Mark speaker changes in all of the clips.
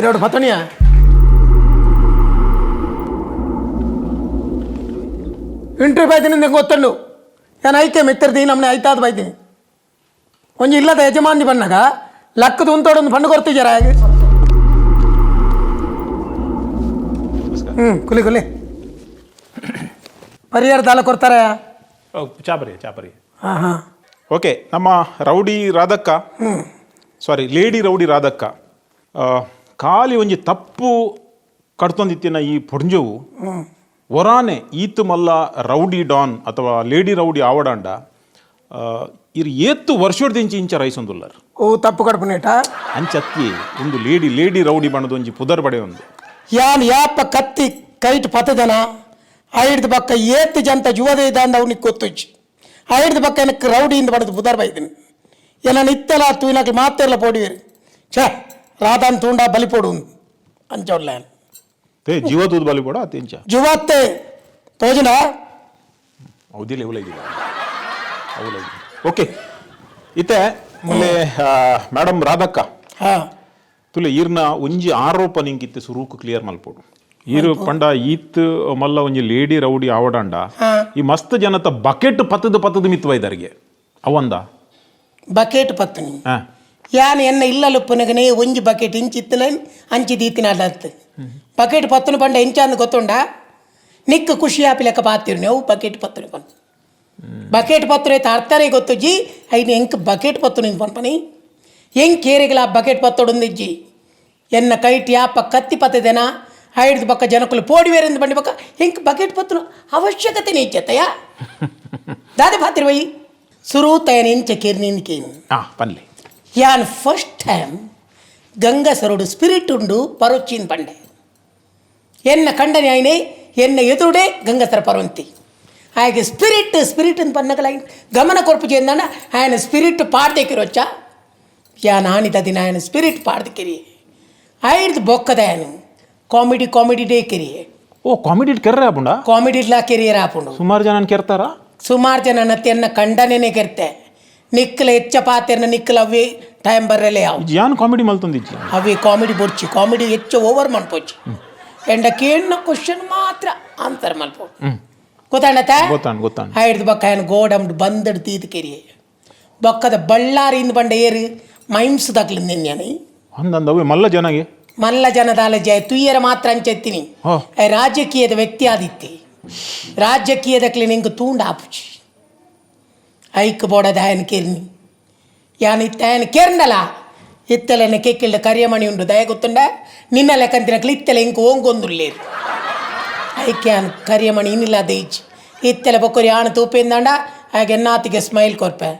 Speaker 1: पिराड पतनिया entry ಬೈತೀನಿ ನಿಂಗೆ ಗೊತ್ತುಂಡು ನಾನು ಐತೆ ಮೆತ್ತರ್ತೀನಿ ನಮ್ಮನೆ ಐತಾದ ಬೈತೀನಿ ಒಂಜಿ ಇಲ್ಲದ ಯಜಮಾನಿ ಬಣ್ಣಗ ಲಕ್ಕದ ಉಂತೋಡೊಂದು ಪಂಡು ಕೊಡ್ತಿದ್ದಾರ ಹಾಗೆ ಕುಲಿ ಕುಲಿ ಪರಿಹಾರ ದಾಲ ಕೊಡ್ತಾರೆ
Speaker 2: ಚಾಪರಿ
Speaker 1: ಹಾಂ ಹಾಂ
Speaker 2: ಓಕೆ ನಮ್ಮ ರೌಡಿ ರಾಧಕ್ಕ ಸಾರಿ ಲೇಡಿ ರೌಡಿ ರಾಧಕ್ಕ ಖಾಲಿ ಒಂಜಿ ತಪ್ಪು ಕಟ್ತೊಂದಿತ್ತಿನ ಈ ಪೊಡ್ಜವು ಒರಾನೆ ಈತ್ ಮಲ್ಲ ರೌಡಿ ಡಾನ್ ಅಥವಾ ಲೇಡಿ ರೌಡಿ ಆವಡಾಂಡ ಇರು ಏತ್ತು ವರ್ಷೋಡ್ದಿಂಚಿ ಇಂಚ ರೈಸೊಂದುಲ್ಲರ್
Speaker 1: ಓ ತಪ್ಪು ಕಡ್ಪನೇಟ
Speaker 2: ಅಂಚತ್ತಿ ಒಂದು ಲೇಡಿ ರೌಡಿ ಬಣ್ಣದ ಒಂಜಿ ಪುದರ್ ಬಡೆ ಒಂದು
Speaker 1: ಯಾನ್ ಯಾಪ ಕತ್ತಿ ಕೈಟ್ ಪತದನ ಐಡ್ದ ಪಕ್ಕ ಏತ್ತು ಜಂತ ಜುವದೇ ಇದ್ದ ಅವ್ನಿಗೆ ಗೊತ್ತುಚ್ಚಿ ಐಡ್ದ ಪಕ್ಕ எனக்கு ರೌಡಿಯಿಂದ ಬಡದು ಪುದರ್ ಬೈದಿನಿ ಏನ ಇತ್ತೆಲ್ಲ ತೂನಕ್ಕೆ ಮಾತೆಲ್ಲ ಪೋಡಿವೇರಿ ಛೇ ರಾಧಾನ್ ತೂಂಡ ಬಲಿಪೋಡು ಅಂಚೋಡ್ಲ
Speaker 2: ತೇ ಜೀವ ತೂದು ಬಲಿಪೋಡ ಅತ್ತೆಂಚ
Speaker 1: ಜುವತ್ತೆ ತೋಜಿನ
Speaker 2: ಹೌದಿಲ್ಲ ಅವಲೈದಿಲ್ಲ ಓಕೆ ಇತ್ತೆ ಮುಲ್ಲೆ ಮೇಡಮ್ ರಾಧಕ್ಕ
Speaker 1: ಹಾಂ
Speaker 2: ತುಲೆ ಈರ್ನ ಒಂಜಿ ಆರೋಪ ನಿಂಕಿತ್ತೆ ಸುರೂಕು ಕ್ಲಿಯರ್ ಮಲ್ಪೋಡು ಈರು ಪಂಡ ಈತ್ ಮಲ್ಲ ಒಂಜಿ ಲೇಡಿ ರೌಡಿ ಆವಡಾಂಡ ಈ ಮಸ್ತ್ ಜನತ ಬಕೆಟ್ ಪತ್ತದ ಮಿತ್ವೈದರಿಗೆ ಅವಂದ
Speaker 1: ಬಕೆಟ್ ಪತ್ತನಿ ಯಾನ್ ಎನ್ನ ಇಲ್ಲಲುಪ್ಪನಗನೆ ಒಂಜಿ ಬಕೆಟ್ ಇಂಚಿತ್ತಿನ ಅಂಚಿ ದೀತಿನ ಅಲ್ಲತ್ತು ಬಕೆಟ್ ಪತ್ತನು ಪಂಡ ಎಂಚಾಂದು ಗೊತ್ತುಂಡ ನಿಕ್ಕ ಖುಷಿ ಆಪಿ ಲೆಕ್ಕ ಪಾತಿರು ನೀವು ಬಕೆಟ್ ಪತ್ತನು ಪಂಡ ಬಕೆಟ್ ಪತ್ತರು ಐತೆ ಅರ್ಥನೇ ಗೊತ್ತುಜ್ಜಿ ಐದು ಎಂಕ್ ಬಕೆಟ್ ಪತ್ತನು ಇಂದು ಪನ್ಪನಿ ಹೆಂಗೆ ಕೇರಿಗಳ ಬಕೆಟ್ ಪತ್ತೊಡೊಂದಿಜ್ಜಿ ಎನ್ನ ಕೈಟ್ ಯಾಪ ಕತ್ತಿ ಪತ್ತದೇನ ಐಡ್ದು ಪಕ್ಕ ಜನಕ್ಕಲು ಪೋಡಿವೇರೆಂದು ಬಂಡಿ ಪಕ್ಕ ಹೆಂಗೆ ಬಕೆಟ್ ಪತ್ತನು ಅವಶ್ಯಕತೆ ನೀಚತೆಯ ದಾದೆ ಪಾತಿರು ವೈ ಸುರು ತಯನ ಇಂಚ ಕೇರ್ನಿಂದ
Speaker 2: ಪನ್ಲೆ
Speaker 1: ಯಾನ್ ಫಸ್ಟ್ ಟೈಮ್ ಗಂಗಸರುಡು ಸ್ಪಿರಿಟ್ ಉಂಡು ಪರೊಚ್ಚಿನ ಪಂಡೆ ಎನ್ನ ಕಂಡನೆ ಆಯ್ನೆ ಎನ್ನ ಎದುರುಡೆ ಗಂಗಸರ ಪರವಂತಿ ಹಾಗೆ ಸ್ಪಿರಿಟ್ ಅಂತ ಪನ್ನಗಲ ಗಮನ ಕೊರ್ಪು ಚೆಂದಣ್ಣ ఆయన ಸ್ಪಿರಿಟ್ ಪಾಡ್ದೆಕಿರೊಚ್ಚ ಯಾನ್ ಆಣಿದ ದಿನ ఆయన ಸ್ಪಿರಿಟ್ ಪಾಡ್ದೆಕಿರಿ ಐಡ್ದು ಬೊಕ್ಕದ ఆయన ಕಾಮಿಡಿ ಡೇ ಕಿರಿಯೆ
Speaker 2: ಓ ಕಾಮಿಡಿ ಕೆರ್ರೆ ಆಪುಂಡ
Speaker 1: ಕಾಮಿಡಿಡ್ಲಾ ಕೆರಿಯರ್ ಆಪುಂಡು
Speaker 2: ಸುಮಾರು ಜನ ಕೆರ್ತಾರ
Speaker 1: ಸುಮಾರು ಜನ ನತ್ತೆನ್ನ ಕಂಡನೇನೆ ಕೆರ್ತೆ ನಿಕ್ಕಲ ಹೆಚ್ಚ ಪಾತೆರ್ನ ನಿಕ್ಕಲ ಅವೇ ಟೈಮ್ ಬರ್ರಲೆ ಯಾವ
Speaker 2: ಯಾನ್ ಕಾಮಿಡಿ ಮಲ್ತೊಂದಿಜ್ಜಿ
Speaker 1: ಅವೇ ಕಾಮಿಡಿ ಬೊಡ್ಚಿ ಕಾಮಿಡಿ ಹೆಚ್ಚು ಓವರ್ ಮಲ್ಪೊಚ್ಚಿ ಎಂಡ ಕೇಳಿನ ಕ್ವಶನ್ ಮಾತ್ರ ಆನ್ಸರ್ ಮಲ್ಪೊ ಗೊತ್ತಾಂಡತ
Speaker 2: ಗೊತ್ತಾಂಡ್
Speaker 1: ಐಡ್ದು ಬಕ್ಕ ఆయన ಗೋಡಂಡು ಬಂದಡು ತೀತು ಕೆರಿಯೆ ಬೊಕ್ಕದ ಬಳ್ಳಾರಿಯಿಂದ ಬಂಡ ಏರು ಮೈಮ್ಸ್ ದಕ್ಲಿಂದ ನೆನ್ಯಾನಿ
Speaker 2: ಅಂದಂದವೆ ಮಲ್ಲ ಜನಗೆ
Speaker 1: ಮಲ್ಲ ಜನದಾಲ ಜಯ ತುಯ್ಯರ ಮಾತ್ರ ಅಂಚೆತ್ತೀನಿ ರಾಜಕೀಯದ ವ್ಯಕ್ತಿ ಆದಿತ್ತಿ ರಾಜಕೀಯದಕ್ಲಿ ನಿಂಗೆ ತೂಂಡ ಆಪುಚಿ ಐಕ್ ಬೋಡದ ఆయన ಕೆರ್ನಿ ಯಾನ್ ಇತ್ತ ఆయన ಕೆರ್ನಲ ಇತ್ತಲೆನ ಕೆಕ್ಕಿಳ್ದ ಕರಿಯಮಣಿ ಉಂಡು ದಯ ಗೊತ್ತುಂಡ ನಿನ್ನ ಲೆಕ್ಕಂತಿನಕ್ಲಿ ಇತ್ತಲೆ ಇಂಕ ಓಂಗೊಂದುಲ್ಲೇರು ಐಕ್ ಯಾನ್ ಕರಿಯಮಣಿ ಇನ್ನಿಲ್ಲ ದೈಜ್ ಇತ್ತಲೆ ಬೊಕ್ಕೊರಿ ಆಣ ತೂಪಿಂದಾಂಡ ಹಾಗೆ ಎನ್ನಾತಿಗೆ ಸ್ಮೈಲ್ ಕೊರ್ಪೆ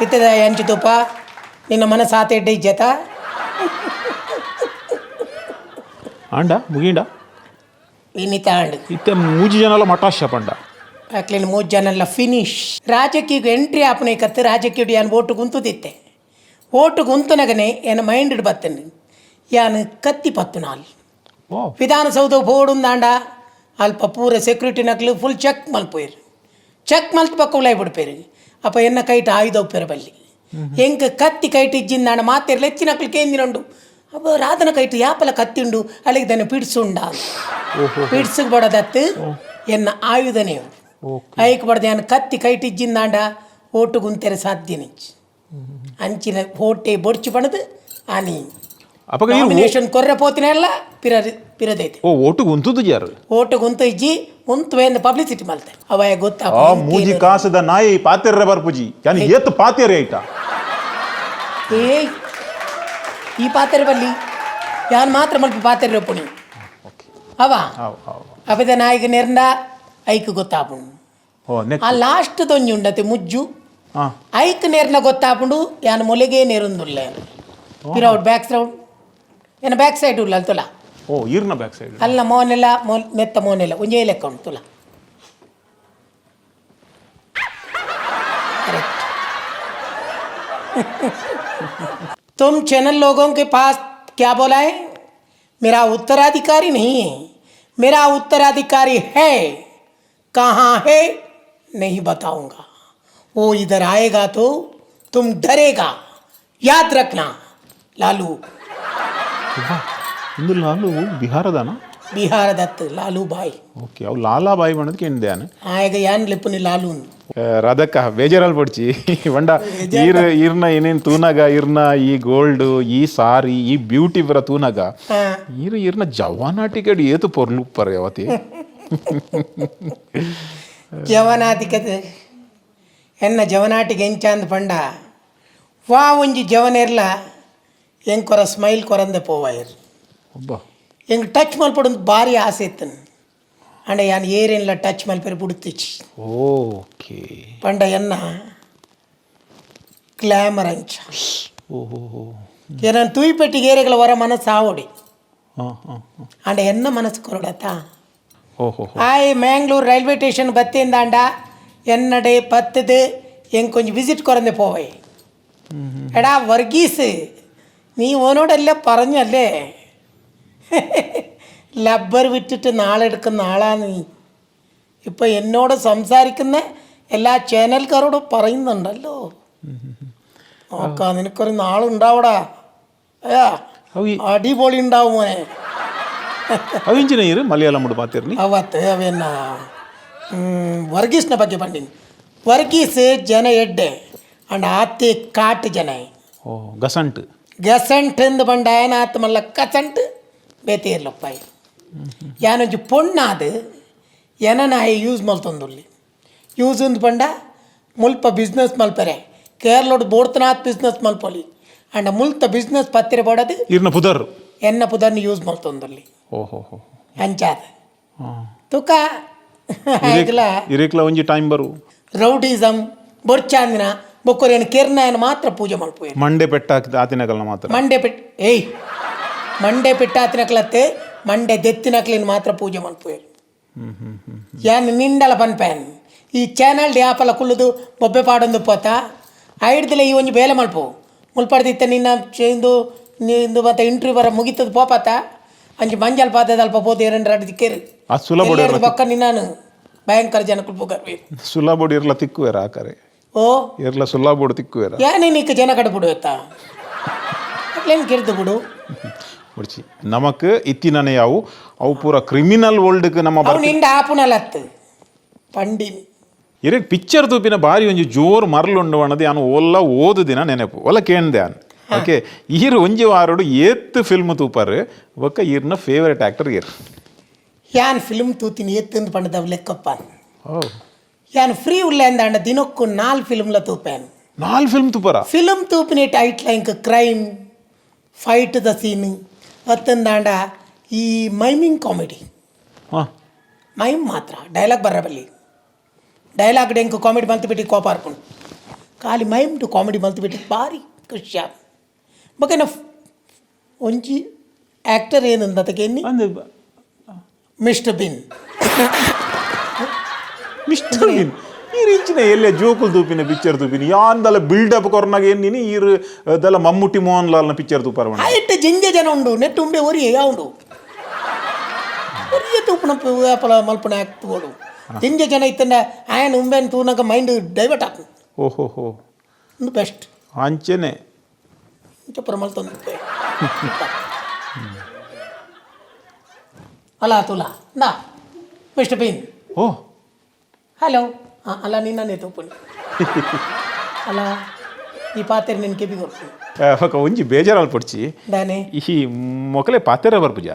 Speaker 1: ಇತ್ತದ ಎಂಚು ತೂಪ ನಿನ್ನ ಮನಸ್ಸು ಆತ ಎಡ್ಡೆ ಇಜ್ಜತ
Speaker 2: ಆಂಡ ಮುಗಿಂಡ
Speaker 1: ಇನ್ನಿತ ಆಂಡ್
Speaker 2: ಇತ್ತೆ ಮೂಜಿ ಜನಲ ಮಟಾಶ ಪಂಡ
Speaker 1: ಅಕ್ಲಿನ 3 ಜನ ಫಿನಿಶ್ ರಾಜಕೀಯ ಎಂಟ್ರಿ ಆಪಣೆ ಕತ್ತು ರಾಜಕೀಯ ಯಾನ್ ಓಟು ಗುಂತುದಿತ್ತೆ ಓಟು ಗುಂತನಗನೆ ಏನ ಮೈಂಡ್ ಬತ್ತನೆ ಯಾನ್ ಕತ್ತಿ ಪತ್ತು ನಾಲ್ ವಿಧಾನಸೌಧ ಬೋಡುಂದಾಂಡ ಅಲ್ಪ ಪೂರ ಸೆಕ್ಯೂರಿಟಿ ನಕ್ಲು ಫುಲ್ ಚೆಕ್ ಮಲ್ಪೋಯ್ರು ಚೆಕ್ ಮಲ್ತ್ ಪಕ್ಕ ಉಳಾಯ್ ಬಿಡ್ಪೇರು ಅಪ್ಪ ಎನ್ನ ಕೈಟ್ ಆಯುಧ ಉಪ್ಪೇರ ಬಲ್ಲಿ ಹೆಂಗೆ ಕತ್ತಿ ಕೈಟ್ ಇಜ್ಜಿಂದಾಂಡ ಮಾತೆರ್ಲು ಹೆಚ್ಚಿನ ನಕ್ಲು ಕೇಂದಿನಂಡು ಅಪ್ಪ ರಾಧನ ಕೈಟ್ ಯಾಪಲ ಕತ್ತಿ ಉಂಡು ಅಲ್ಲಿಗೆ ದನ ಪಿಡ್ಸುಂಡ ಪಿಡ್ಸಿಗೆ ಬಡದತ್ತು ಎನ್ನ ಆಯುಧನೇ ಐಕ್ ಬಡ್ದು ಯಾನ್ ಕತ್ತಿ ಕೈಟ್ ಇಜ್ಜಿಂದಾಂಡ ಓಟು ಗುಂತೆರೆ ಸಾಧ್ಯನೆ ಅಂಚಿನ ಹೋಟೆ ಬೊಡ್ಚು ಪಣದು ಆನಿ ನಾಮಿನೇಷನ್ ಕೊರ್ರೆ ಪೋತಿನ ಎಲ್ಲ ಪಿರದೈತೆ
Speaker 2: ಓಟು ಗುಂತುದು ಯಾರು
Speaker 1: ಓಟು ಗುಂತು ಇಜ್ಜಿ ಉಂತುವೆಂದು ಪಬ್ಲಿಸಿಟಿ ಮಲ್ತೆ ಅವಯ ಗೊತ್ತಾ
Speaker 2: ಮೂಜಿ ಕಾಸದ ನಾಯಿ ಪಾತೆರ್ರೆ ಬರ್ಪುಜಿ ಯಾನಿ ಏತ್ ಪಾತೆರೆ ಐತ
Speaker 1: ಏ ಈ ಪಾತೆರೆ ಬಲ್ಲಿ ಯಾನ್ ಮಾತ್ರ ಮಲ್ಪ ಪಾತೆರ್ರೆ ಪುಣಿ ಅವ ಅಪದ ನಾಯಿಗೆ ನೆರ್ಂಡ ಐಕ್ ಗೊತ್ತಾಪುಂಡು ಆ ಲಾಸ್ಟ್ ದೊಂಜಿ ಉಂಡತೆ ಮುಜ್ಜು ಐಕ್ ನೇರ್ನ ಗೊತ್ತಾಪುಂಡು ಯಾನ್ ಮೊಲೆಗೆ ನೇರೊಂದುಲ್ಲೆ ಪಿರೌಡ್ ಬ್ಯಾಕ್ ಸೈಡ್ ಏನ ಬ್ಯಾಕ್ ಸೈಡ್ ಉಲ್ಲ ತುಲ
Speaker 2: ಈರ್ನ ಬ್ಯಾಕ್ ಸೈಡ್
Speaker 1: ಅಲ್ಲ ಮೋನೆಲ್ಲ ಮೆತ್ತ ಮೋನೆಲ್ಲ ಒಂಜೇ ಲೆಕ್ಕ ಉಂಟು ತುಲ तुम चैनल लोगों के पास क्या बोला है मेरा उत्तराधिकारी नहीं है मेरा उत्तराधिकारी है कहाँ है नहीं बताऊंगा वो इधर आएगा तो तुम डरेगा याद रखना लालू
Speaker 2: ಇಂದು ಲಾಲು ಬಿಹಾರದಾನ
Speaker 1: ಬಿಹಾರದತ್ತು ಲಾಲು ಬಾಯ್
Speaker 2: ಓಕೆ ಅವು ಲಾಲಾಬಾಯಿ ಮಾಡೋದಕ್ಕೆ ಏನಿದೆ
Speaker 1: ಆಗ ಯಾನ್ ಲೆಪ್ಪನಿ ಲಾಲು
Speaker 2: ರಾಧಕ್ಕ ಬೇಜಾರಲ್ಲಿ ಪಡ್ಚಿ ಬಂಡ ಇರ್ನ ಏನೇನು ತೂನಾಗ ಇರ್ನ ಈ ಗೋಲ್ಡ್ ಈ ಸಾರಿ ಈ ಬ್ಯೂಟಿ ಬರ ತೂನಾಗ ಇರ್ನ ಜವಾನಾಟಿಗಡಿ ಏತು ಪೊರ್ಲು ಪರ್ ಯಾವತಿ
Speaker 1: ಜವನಾತಿಕತೆ ಎನ್ನ ಜವನಾಟಿಗೆ ಎಂಚಾಂದ್ ಪಂಡ ವಾ ಒಂಜಿ ಜವನೆರ್ಲ ಹೆಂಗೆ ಕೊರ ಸ್ಮೈಲ್ ಕೊರಂದೆ ಪೋವಾಯರ್
Speaker 2: ಒಬ್ಬ
Speaker 1: ಹೆಂಗೆ ಟಚ್ ಮಲ್ಪಡೊಂದು ಭಾರಿ ಆಸೆ ಇತ್ತನು ಅಂಡ ಯಾನ್ ಏರೇನ್ಲ ಟಚ್ ಮಲ್ಪೆರೆ ಬುಡುತ್ತಿಚ್ಚಿ
Speaker 2: ಓಕೆ
Speaker 1: ಪಂಡ ಎನ್ನ ಗ್ಲಾಮರ್ ಅಂಚ
Speaker 2: ಓಹೋ
Speaker 1: ನಾನು ತೂಯಿಪೆಟ್ಟಿಗೆ ಏರೆಗಳ ಹೊರ ಮನಸ್ಸು ಆವೋಡಿ
Speaker 2: ಹಾಂ ಹಾಂ
Speaker 1: ಅಂಡ ಎನ್ನ ಮನಸ್ಸು ಕೊರಡತ್ತಾ
Speaker 2: ಓಹೋ
Speaker 1: ಆಯ್ ಮ್ಯಾಂಗ್ಳೂರು ರೈಲ್ವೆ ಸ್ಟೇಷನ್ ಬತ್ತಿಂದಾಂಡ എന്നടെ പത്തത് എനിക്ക് കൊഞ്ച് വിസിറ്റ് കുറഞ്ഞ് പോവേ എടാ വർഗീസ് നീ ഓനോടല്ല പറഞ്ഞല്ലേ ലബ്ബർ വിറ്റിട്ട് നാളെടുക്കുന്ന ആളാണ് നീ ഇപ്പം എന്നോട് സംസാരിക്കുന്ന എല്ലാ ചാനൽക്കാരോടും പറയുന്നുണ്ടല്ലോ നോക്കാം നിനക്കൊരു നാളുണ്ടാവടാ അയ്യാ അടിപൊളി ഉണ്ടാവും മോനെ
Speaker 2: ಅವಿಂಚಿನ ಇರು ಮಲಯಾಳಂ ಮಾತಿರ್ನಿ
Speaker 1: ಅವತ್ತು ಅವೇನ ವರ್ಗೀಸ್ನ ಬಗ್ಗೆ ಬಂದೀನಿ ವರ್ಗೀಸ್ ಜನ ಎಡ್ಡೆ ಅಂಡ್ ಆತಿ ಕಾಟ್ ಜನ
Speaker 2: ಓ ಗಸಂಟ್
Speaker 1: ಗಸಂಟ್ ಎಂದು ಬಂಡ ಏನಾತ್ ಮಲ್ಲ ಕಸಂಟ್ ಬೇತೆ ಇರ್ಲಪ್ಪಾಯಿ ಯಾನೊಂಜಿ ಪೊಣ್ಣಾದು ಎನನಾಯಿ ಯೂಸ್ ಮಲ್ತೊಂದುಲ್ಲಿ ಯೂಸ್ ಒಂದು ಬಂಡ ಮುಲ್ಪ ಬಿಸ್ನೆಸ್ ಮಲ್ಪರೆ ಕೇರಳೋಡು ಬೋಡ್ತನಾತ್ ಬಿಸ್ನೆಸ್ ಮಲ್ಪೊಲಿ ಅಂಡ ಮುಲ್ತ ಬಿಸ್ನೆಸ್ ಪತ್ತಿರ ಬಡದು
Speaker 2: ಇರ್ನ ಪುದರ್
Speaker 1: ಎನ್ನ ಪುದರ್ನ ಯೂಸ್ ಮಲ್ತೊಂದುಲ್ಲಿ
Speaker 2: ಓಹೋ
Speaker 1: ಅಂಚಾದ
Speaker 2: ಹಾಂ
Speaker 1: ತುಕ
Speaker 2: ಇರೇಕ್ಲ ಒಂಜಿ ಟೈಮ್ ಬರು
Speaker 1: ರೌಡಿಸಮ್ ಬೊರ್ಚಾಂದಿನ ಬೊಕ್ಕೊರೇನು ಕೆರ್ನಾಯನ ಮಾತ್ರ ಪೂಜೆ ಮಲ್ಪೋಯ್
Speaker 2: ಮಂಡೆ ಪೆಟ್ಟ ಹಾಕಿದ ಆತಿನಕಲ್ನ ಮಾತ್ರ
Speaker 1: ಮಂಡೆ ಪೆಟ್ಟಾತಿನಕ್ಲತ್ತೆ ಮಂಡೆ ದೆತ್ತಿನಕ್ಲಿನ ಮಾತ್ರ ಪೂಜೆ ಮಲ್ಪೋಯ್ ಯಾನ್ ನಿಂಡಲ ಪನ್ಪೇನ್ ಈ ಚಾನಲ್ ಡ್ಯಾಪಲ ಕುಲ್ಲುದು ಬೊಬ್ಬೆ ಪಾಡೊಂದು ಪೋತ ಐಡ್ದಿಲ್ಲ ಈ ಒಂಜಿ ಬೇಲೆ ಮಲ್ಪು ಮುಲ್ಪಡ್ದಿತ್ತ ನಿನ್ನ ಇಂದು ಮತ್ತೆ ಇಂಟ್ರ್ಯೂ ಬರ ಮುಗಿತದ ಪೋಪತ್ತ ಅಂಚಿ ಮಂಜಲ್ ಪಾತದ ಅಲ್ಪ ಪೋತು ಎರಡು ರಡ್ದು ಕೇರು ಬೊಕ್ಕ ನಿನ್ನಾನು ಭಯಂಕರ ಜನಕ್ಕಳು ಪೋಗರ್ಬೇಕು
Speaker 2: ಸುಲಾಬೋಡು ಇರ್ಲ ತಿಕ್ಕುವೇರ ಆಕರೆ
Speaker 1: ಓ
Speaker 2: ಇರ್ಲ ಸುಲಾಬೋಡು ತಿಕ್ಕುವೇರ
Speaker 1: ಯಾನೇ ನೀಕ ಜನ ಕಡೆ ಬಿಡುವತ್ತ ಅಟ್ಲೇನು ಕೆರ್ದು ಬಿಡು
Speaker 2: ಬಿಡ್ಸಿ ನಮಕ್ ಇತ್ತಿನೇ ಯಾವು ಅವು ಪೂರ ಕ್ರಿಮಿನಲ್ ವರ್ಲ್ಡ್ಗೆ ನಮ್ಮ
Speaker 1: ಅವು ನಿಂಡ ಆಪುನಲತ್ತು ಪಂಡಿನಿ
Speaker 2: ಇರೇಕ್ ಪಿಕ್ಚರ್ ತೂಪಿನ ಬಾರಿ ಒಂಜಿ ಜೋರು ಮರಳುಂಡು ಅನ್ನೋದು ನಾನು ಒಲ್ಲ ಓದು ದಿನ ನೆನಪು ಒಲ್ಲ ಕೇಂದೆ ಅನ್ ಓಕೆ ಈರ್ ಒಂಜಿ ವಾರೋಡು ಏತ್ ಫಿಲ್ಮ್ ತೂಪರ್ ಒಕ್ಕ ಈರ್ನ ಫೇವರೇಟ್ ಆಕ್ಟರ್ ಈರ್
Speaker 1: ಯಾನ್ ಫಿಲ್ಮ್ ತೂತಿನಿ ಎತ್ತಂದು ಪಂಡದವ್ ಲೆಕ್ಕಪ್ಪ
Speaker 2: ಓ
Speaker 1: ಯಾನ್ ಫ್ರೀ ಉಳ್ಳೆಂದ ಅಂಡ ದಿನಕ್ಕೂ 4 ಫಿಲ್ಮ್ಲ ತೂಪಾನು
Speaker 2: 4 ಫಿಲ್ಮ್ ತೂಪರ
Speaker 1: ಫಿಲ್ಮ್ ತೂಪಿನಿ ಟೈಟ್ಲ ಇಂಕ ಕ್ರೈಮ್ ಫೈಟ್ ದ ಸೀನ್ ಅತ್ತಂದಾಂಡ ಈ ಮೈಮಿಂಗ್ ಕಾಮಿಡಿ
Speaker 2: ಹಾಂ
Speaker 1: ಮೈಮ್ ಮಾತ್ರ ಡೈಲಾಗ್ ಬರಬಲ್ಲಿ ಡೈಲಾಗ್ ಇಂಕ ಕಾಮಿಡಿ ಮಲ್ತು ಬಿಟ್ಟು ಕೋಪ ಹಾರ್ಕೊಂಡು ಖಾಲಿ ಮೈಮ್ ಟು ಕಾಮಿಡಿ ಮಲ್ತು ಬಿಟ್ಟು ಭಾರಿ ಖುಷಿ ಬೊಕೇನ ಒಂಜಿ ಆ್ಯಕ್ಟರ್ ಏನಂದ ಅದಕ್ಕೆ ಮಿಸ್ಟರ್ ಬಿನ್
Speaker 2: ಮಿಸ್ಟರ್ ಬಿನ್ ಈರ್ ಇಂಚಿನ ಎಲ್ಲೇ ಜೋಕುಲ್ ತೂಪಿನ ಪಿಕ್ಚರ್ ತೂಪಿನ ಯಾಂದಲ್ಲ ಬಿಲ್ಡಪ್ ಕೊರ್ನಾಗ ಏನು ನೀನು ಈರು ಅದೆಲ್ಲ ಮಮ್ಮುಟ್ಟಿ ಮೋಹನ್ ಲಾಲ್ನ ಪಿಕ್ಚರ್ ತೂಪಾರ
Speaker 1: ಆಯ್ತು ಜಿಂಜೆ ಜನ ಉಂಡು ನೆಟ್ಟು ಉಂಬೆ ಒರಿಯೇ ಯಾವುದು ಒರಿಯೇ ತೂಪಣ ವ್ಯಾಪಲ ಮಲ್ಪನ ಆಕ್ತೋಡು ಜಿಂಜೆ ಜನ ಇತ್ತಂಡ ಆಯನ್ ಉಂಬೆನ್ ತೂನಾಗ ಮೈಂಡ್ ಡೈವರ್ಟ್ ಆಕು
Speaker 2: ಓಹೋ
Speaker 1: ಒಂದು ಬೆಸ್ಟ್
Speaker 2: ಅಂಚೆನೆ
Speaker 1: ಚಪ್ಪರ ಮಲ್ತೊಂದು ಅಲ್ಲ ತುಲ ನಾ ಮಿಸ್ಟರ್ ಬಿನ್
Speaker 2: ಓ
Speaker 1: ಹಲೋ ಹಾಂ ಅಲ್ಲ ನಿನ್ನೇ ತೂಪುನಿ ಅಲ್ಲ ಈ ಪಾತ್ರೆ ನಿನ್ನ ಕೆಬಿ ಕೊಡ್ತೀನಿ
Speaker 2: ಒಂಜಿ ಬೇಜಾರಲ್ಲಿ ಪಡ್ಚಿ
Speaker 1: ದಾನೆ
Speaker 2: ಈ ಮೊಕಲೆ ಪಾತೆರ ಬರ್ಪುಜ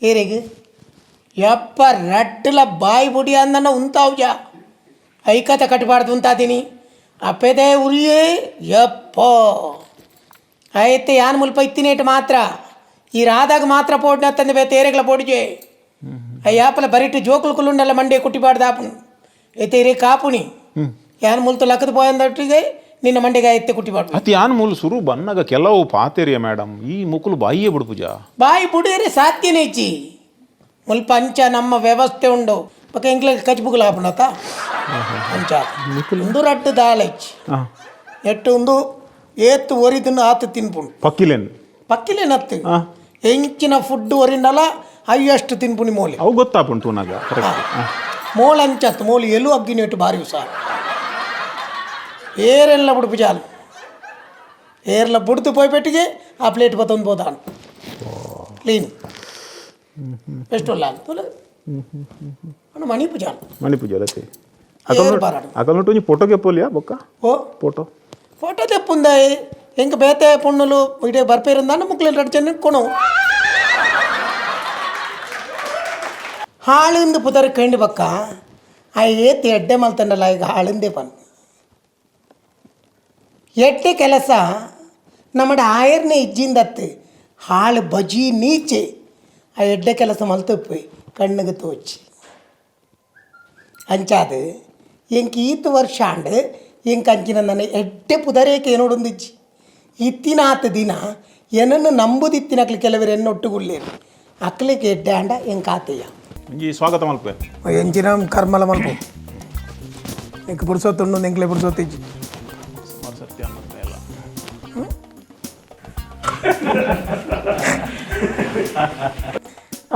Speaker 1: ಏರೆಗೆ ಯಪ್ಪ ರಟ್ಟಲ ಬಾಯಿ ಬುಡಿ ಅಂದನ ಉಂತಾವುಜ ಐಕತ ಕಟ್ಬಾರ್ದು ಉಂತಾದೀನಿ ಅಪ್ಪೆದೇ ಉರಿಯೇ ಯಪ್ಪ అయితే యాన్ ముల్ప ఇత్తినేటి మాత్ర ఈ రాధాకు మాత్ర పోడినత్తంది బే తేరేగల పోడిజే అయ్యాపల బరిటి జోకులు కులుండల మండే కుట్టిపాడు దాపును అయితే ఇరే కాపుని యాన్ ముల్తో లక్కదు పోయిందట్టుగా ನಿನ್ನ ಮಂಡೆಗೆ ಎತ್ತೆ ಕುಟ್ಟಿಪಾಡು
Speaker 2: ಅತಿ ಯಾನ್ ಮೂಲ ಸುರು ಬನ್ನಾಗ ಕೆಲವು ಪಾತೆರಿಯ ಮೇಡಮ್ ಈ ಮುಕ್ಕುಲು ಬಾಯಿಯೇ ಬಿಡು ಪೂಜಾ
Speaker 1: ಬಾಯಿ ಬುಡೇರೆ ಸಾಧ್ಯನೇ ಇಚ್ಚಿ ಮುಲ್ಪ ಅಂಚ ನಮ್ಮ ವ್ಯವಸ್ಥೆ ಉಂಡು ಪಕ್ಕ ಎಂಕ್ಲ ಕಚ್ಬುಗುಲ ಆಪಣತ ಅಂಚ ಒಂದು ರಟ್ಟು ದಾಳಚ್ಚಿ ಎಟ್ಟು ಒಂದು ಏತ್ತು ಒರಿದನ್ನು ಆತು ತಿನ್ಪುಂಡು ಪಕ್ಕಿಲೇನತ್ತು ಹೆಂಚಿನ ಫುಡ್ ಒರಿಂಡಲ್ಲ ಹೈಯೆಸ್ಟ್ ತಿನ್ಪುನಿ ಮೋಲಿ
Speaker 2: ಅವು ಗೊತ್ತಾಪುಂಟು ನಾಗ
Speaker 1: ಮೋಲ್ ಅಂಚತ್ತು ಮೋಲಿ ಎಲ್ಲೂ ಅಗ್ಗಿನೇಟು ಬಾರಿ ಸಹ ಏರೆಲ್ಲ ಬಿಡು ಜಾಲು ఏర్ల బుడుతు పోయి పెట్టిగే ఆ ప్లేట్ పోతుంది పోతాను క్లీన్ బెస్ట్ వాళ్ళు ಮಣಿ ಪೂಜಾ
Speaker 2: ಮಣಿ ಪೂಜೆ ಅಲ್ಲತ್ತೆ
Speaker 1: ಏರ್ ಬಾರಾಡು
Speaker 2: ಅಕಲ್ನೊಟ್ಟು ಒಂಜಿ ಫೋಟೋಗೆ ಪೋಲಿಯಾ ಬೊಕ್ಕ
Speaker 1: ಓ
Speaker 2: ಫೋಟೋ
Speaker 1: ತೆಪ್ಪುಂದಾಯಿ ಎಂಕ ಬೇತೆ ಪುಣ್ಣಲು ಇಡೇ ಬರ್ಪೇರಿಂದಾನ ಮುಕ್ಲೆ ರಡ್ಚನೆ ಕೊಣು ಹಾಳಿಂದ ಪುದರ್ ಕಂಡು ಬಕ್ಕ ಆ ಏತಿ ಎಡ್ಡೆ ಮಲ್ತಂಡಲ್ಲ ಈಗ ಹಾಳಿಂದೇ ಪನ್ ಎಡ್ಡೆ ಕೆಲಸ ನಮ್ಮಡ ಆಯರ್ನೆ ಇಜ್ಜಿಂದತ್ತು ಹಾಳು ಬಜಿ ನೀಚೆ ಆ ಎಡ್ಡೆ ಕೆಲಸ ಮಲ್ತಪ್ಪಿ ಕಣ್ಣಿಗೆ ತೋಚಿ ಅಂಚಾದು ಎಂಕ ಈತು ವರ್ಷ ಆಂಡ್ ಎಂಕ ಅಂಚಿನ ನನ್ನ ಎಡ್ಡೆ ಪುದರೇಕೆ ಏನೋಡೊಂದಿಜ್ಜಿ ಇತ್ತಿನ ಆತ ದಿನ ಏನನ್ನು ನಂಬುದಿತ್ತಿನಕ್ಲಿ ಕೆಲವರು ಎನ್ನೊಟ್ಟುಗುಳ್ಳೇರು ಅಕ್ಲಿಗೆ ಎಡ್ಡೆ ಆಂಡ ಎಂಕ ಆತೆಯ
Speaker 2: ಈ ಸ್ವಾಗತ ಮಲ್ಪೆ
Speaker 1: ಎಂಚಿನ ಕರ್ಮಲ ಮಲ್ಪು ಎಂಕ ಪುಡ್ಸೋತುಂಡು ಎಂಕ್ಲೆ ಪುಡ್ಸೋತಿಜ್ಜಿ
Speaker 2: ಸತ್ಯ ಎಲ್ಲ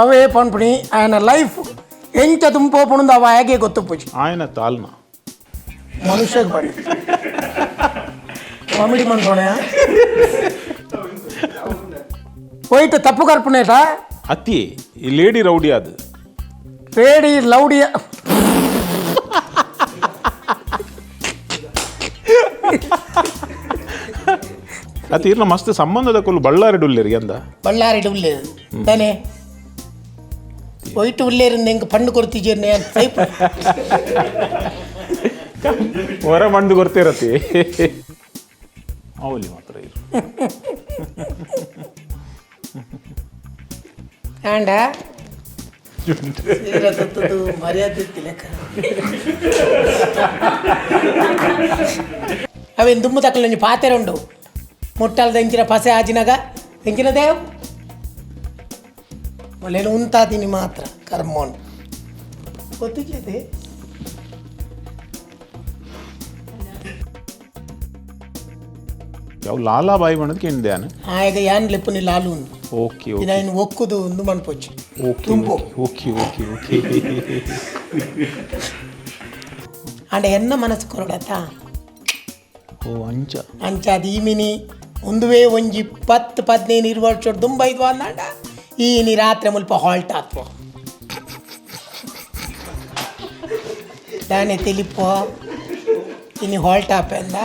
Speaker 1: ಅವೇ ಪನ್ಪುಣಿ ఆయన ಲೈಫ್ ಎಂಚ ತುಂಬೋಪುಣಂದು ಅವ ಹೇಗೆ ಗೊತ್ತು ಪೂಜಿ
Speaker 2: ఆయన ತಾಲ್ನ
Speaker 1: ಮನುಷ್ಯಗೆ ಬನ್ನಿ ಕಾಮಿಡಿ ಮಾಡ್ಕೊಣೆ ಹೋಯ್ತು ತಪ್ಪು ಕಲ್ಪನೆಟ
Speaker 2: ಅತಿ ಈ ಲೇಡಿ ರೌಡಿ ಅದು
Speaker 1: ರೇಡಿ ಲೌಡಿಯ
Speaker 2: ಅತಿ ಇರ್ನ ಮಸ್ತ್ ಸಂಬಂಧದ ಕೊಲ್ಲು ಬಳ್ಳಾರಿ ಡುಲ್ಲೇರಿಗೆ ಅಂದ
Speaker 1: ಬಳ್ಳಾರಿ ಉಳ್ಳೇದು ತಾನೇ ಹೋಯ್ತು ಉಳ್ಳೇರಿಂದ ಹೆಂಗೆ ಪಣ್ಣು ಕೊಡ್ತಿದ್ದೀರಿ ಸೈಪ್
Speaker 2: ಹೊರ ಮಂಡು ಗೊತ್ತಿರತಿ ಅವಲಿ ಮಾತ್ರ ಇರು
Speaker 1: ಆಂಡ ಮರ್ಯಾದೆ ಲೆಕ್ಕ ಅವೇನು ದುಮ್ಮು ತಕ್ಕಲು ಒಂಜಿ ಪಾತೆರೆ ಉಂಡು ಮುಟ್ಟಲ್ದ ಎಂಚಿನ ಪಸೆ ಆಜಿನಾಗ ಎಂಚಿನ ದೇವ್ ಒಳ್ಳೆಯ ಉಂತಾದೀನಿ ಮಾತ್ರ ಕರ್ಮೋನ್ ಗೊತ್ತಿದೆ
Speaker 2: ಯಾವ ಲಾಲಾ ಬಾಯಿ ಬಣ್ಣದಕ್ಕೆ ಎಂಡ್ಯಾನ
Speaker 1: ಆಗ ಯಾನ್ ಲೆಪ್ಪುನಿ ಲಾಲು ಉಂದು
Speaker 2: ಓಕೆ
Speaker 1: ಇನ್ನು ಒಕ್ಕುದು ಒಂದು ಮನ್ಪೊಚ್ಚು
Speaker 2: ಓಕೆ
Speaker 1: ತುಂಬು
Speaker 2: ಓಕೆ ಓಕೆ ಓಕೆ
Speaker 1: ಅಂಡ ಎನ್ನ ಮನಸ್ಸು ಕೊರಡತ್ತ
Speaker 2: ಓ ಅಂಚ
Speaker 1: ಅಂಚಾದ ಈ ಮಿನಿ ಒಂದುವೇ ಒಂಜಿ 10-15 ವರ್ಷ ದುಂಬೈದು ಅಂದಾಂಡ ಈ ನೀ ರಾತ್ರಿ ಮುಲ್ಪ ಹಾಲ್ಟ್ ಆತ್ವ ದಾನೆ ತಿಳಿಪೋ ಇನ್ನು ಹಾಲ್ಟ್ ಆಪ ಅಂದ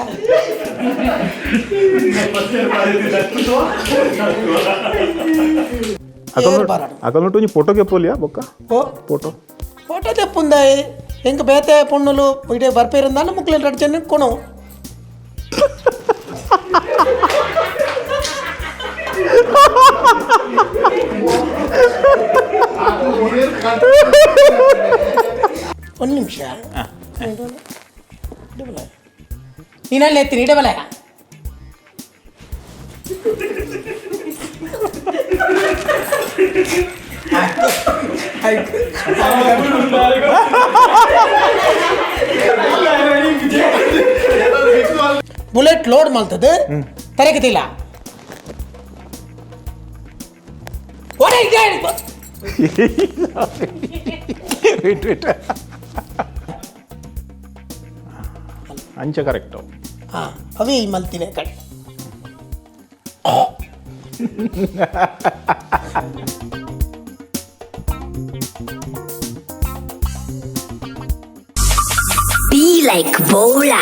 Speaker 2: ಅಕಲ್ನೊಟ್ಟು ಒಂಜಿ ಫೋಟೋಗೆ ಪೋಲಿಯಾ ಬೊಕ್ಕ
Speaker 1: ಓ
Speaker 2: ಫೋಟೋ
Speaker 1: ತೆಪ್ಪುಂದಾಯಿ ಎಂಕ ಬೇತೆ ಪುಣ್ಣಲು ಇಡೇ ಬರ್ಪೇರಿಂದಾನ ಮುಕ್ಲೆ ರಡ್ಚನೆ ಕೊಣು ಒಂದು ನಿಮಿಷ ನೀನಲ್ಲಿ ಎತ್ತೀನಿ ಇಡಬಲ ಬುಲೆಟ್ ಲೋಡ್ ಮಾಡ್ತದೆ ತರಗತಿಲ್ಲ
Speaker 2: ಅಂಚ ಕರೆಕ್ಟು
Speaker 1: ಹಾಂ ಅವೇ ಈ ಮಲ್ತಿನೇ ಕಡೆ
Speaker 3: Be like Bola.